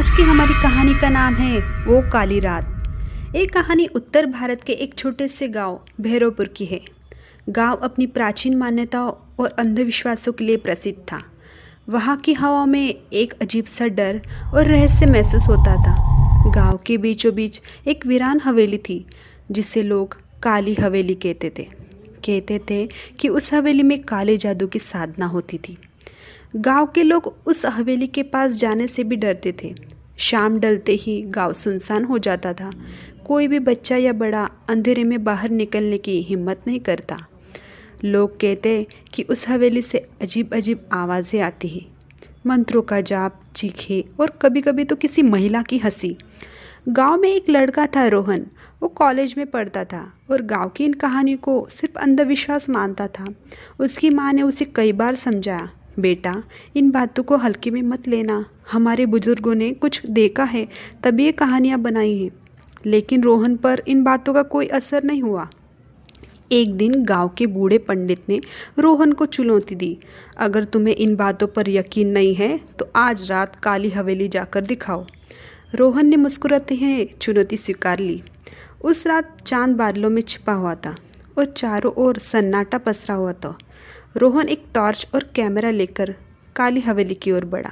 आज की हमारी कहानी का नाम है वो काली रात। एक कहानी उत्तर भारत के एक छोटे से गांव भैरवपुर की है। गांव अपनी प्राचीन मान्यताओं और अंधविश्वासों के लिए प्रसिद्ध था। वहाँ की हवा में एक अजीब सा डर और रहस्य महसूस होता था। गांव के बीचों बीच एक वीरान हवेली थी जिसे लोग काली हवेली कहते थे कि उस हवेली में काले जादू की साधना होती थी। गांव के लोग उस हवेली के पास जाने से भी डरते थे। शाम ढलते ही गांव सुनसान हो जाता था। कोई भी बच्चा या बड़ा अंधेरे में बाहर निकलने की हिम्मत नहीं करता। लोग कहते कि उस हवेली से अजीब अजीब आवाज़ें आती हैं, मंत्रों का जाप, चीखें और कभी कभी तो किसी महिला की हंसी। गांव में एक लड़का था रोहन। वो कॉलेज में पढ़ता था और गांव की इन कहानियों को सिर्फ अंधविश्वास मानता था। उसकी माँ ने उसे कई बार समझाया, बेटा इन बातों को हल्के में मत लेना, हमारे बुजुर्गों ने कुछ देखा है तभी ये कहानियाँ बनाई हैं। लेकिन रोहन पर इन बातों का कोई असर नहीं हुआ। एक दिन गांव के बूढ़े पंडित ने रोहन को चुनौती दी, अगर तुम्हें इन बातों पर यकीन नहीं है तो आज रात काली हवेली जाकर दिखाओ। रोहन ने मुस्कुराते हुए चुनौती स्वीकार ली। उस रात चांद बादलों में छिपा हुआ था और चारों ओर सन्नाटा पसरा हुआ था। रोहन एक टॉर्च और कैमरा लेकर काली हवेली की ओर बढ़ा।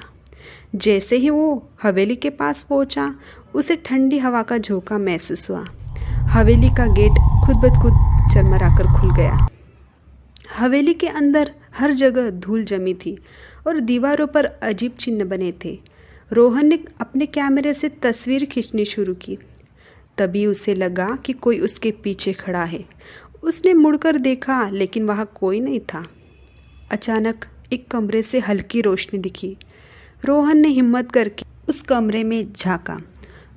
जैसे ही वो हवेली के पास पहुंचा, उसे ठंडी हवा का झोंका महसूस हुआ। हवेली का गेट खुद ब खुद चरमराकर खुल गया। हवेली के अंदर हर जगह धूल जमी थी और दीवारों पर अजीब चिन्ह बने थे। रोहन ने अपने कैमरे से तस्वीर खींचनी शुरू की। तभी उसे लगा कि कोई उसके पीछे खड़ा है। उसने मुड़कर देखा लेकिन वहाँ कोई नहीं था। अचानक एक कमरे से हल्की रोशनी दिखी। रोहन ने हिम्मत करके उस कमरे में झांका।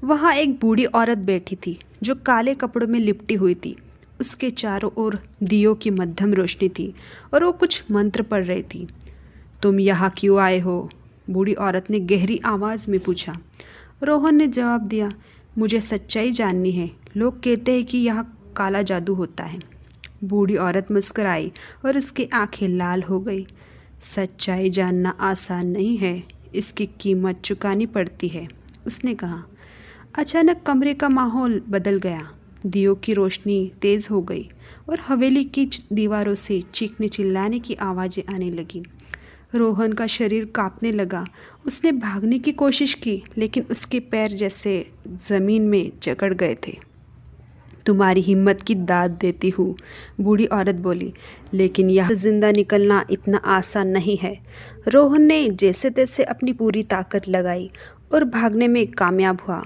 वहाँ एक बूढ़ी औरत बैठी थी जो काले कपड़ों में लिपटी हुई थी। उसके चारों ओर दियों की मध्यम रोशनी थी और वो कुछ मंत्र पढ़ रही थी। तुम यहाँ क्यों आए हो? बूढ़ी औरत ने गहरी आवाज़ में पूछा। रोहन ने जवाब दिया, मुझे सच्चाई जाननी है। लोग कहते हैं कि यहाँ काला जादू होता है। बूढ़ी औरत मुस्कुराई और उसकी आंखें लाल हो गई। सच्चाई जानना आसान नहीं है, इसकी कीमत चुकानी पड़ती है, उसने कहा। अचानक कमरे का माहौल बदल गया। दियों की रोशनी तेज़ हो गई और हवेली की दीवारों से चीखने चिल्लाने की आवाज़ें आने लगीं। रोहन का शरीर कांपने लगा। उसने भागने की कोशिश की लेकिन उसके पैर जैसे ज़मीन में जकड़ गए थे। तुम्हारी हिम्मत की दाद देती हूँ, बूढ़ी औरत बोली, लेकिन यहाँ से जिंदा निकलना इतना आसान नहीं है। रोहन ने जैसे तैसे अपनी पूरी ताकत लगाई और भागने में कामयाब हुआ।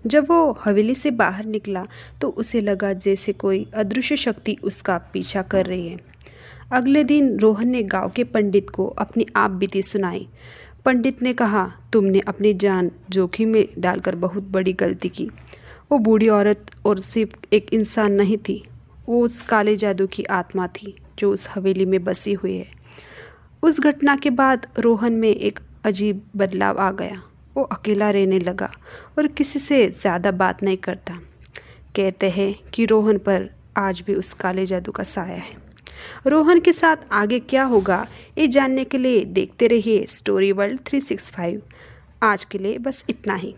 जब वो हवेली से बाहर निकला तो उसे लगा जैसे कोई अदृश्य शक्ति उसका पीछा कर रही है। अगले दिन रोहन ने गांव के पंडित को अपनी आप बीती सुनाई। पंडित ने कहा, तुमने अपनी जान जोखिम में डालकर बहुत बड़ी गलती की। वो बूढ़ी औरत और सिर्फ एक इंसान नहीं थी, वो उस काले जादू की आत्मा थी जो उस हवेली में बसी हुई है। उस घटना के बाद रोहन में एक अजीब बदलाव आ गया। वो अकेला रहने लगा और किसी से ज़्यादा बात नहीं करता। कहते हैं कि रोहन पर आज भी उस काले जादू का साया है। रोहन के साथ आगे क्या होगा ये जानने के लिए देखते रहिए स्टोरी वर्ल्ड 365। आज के लिए बस इतना ही।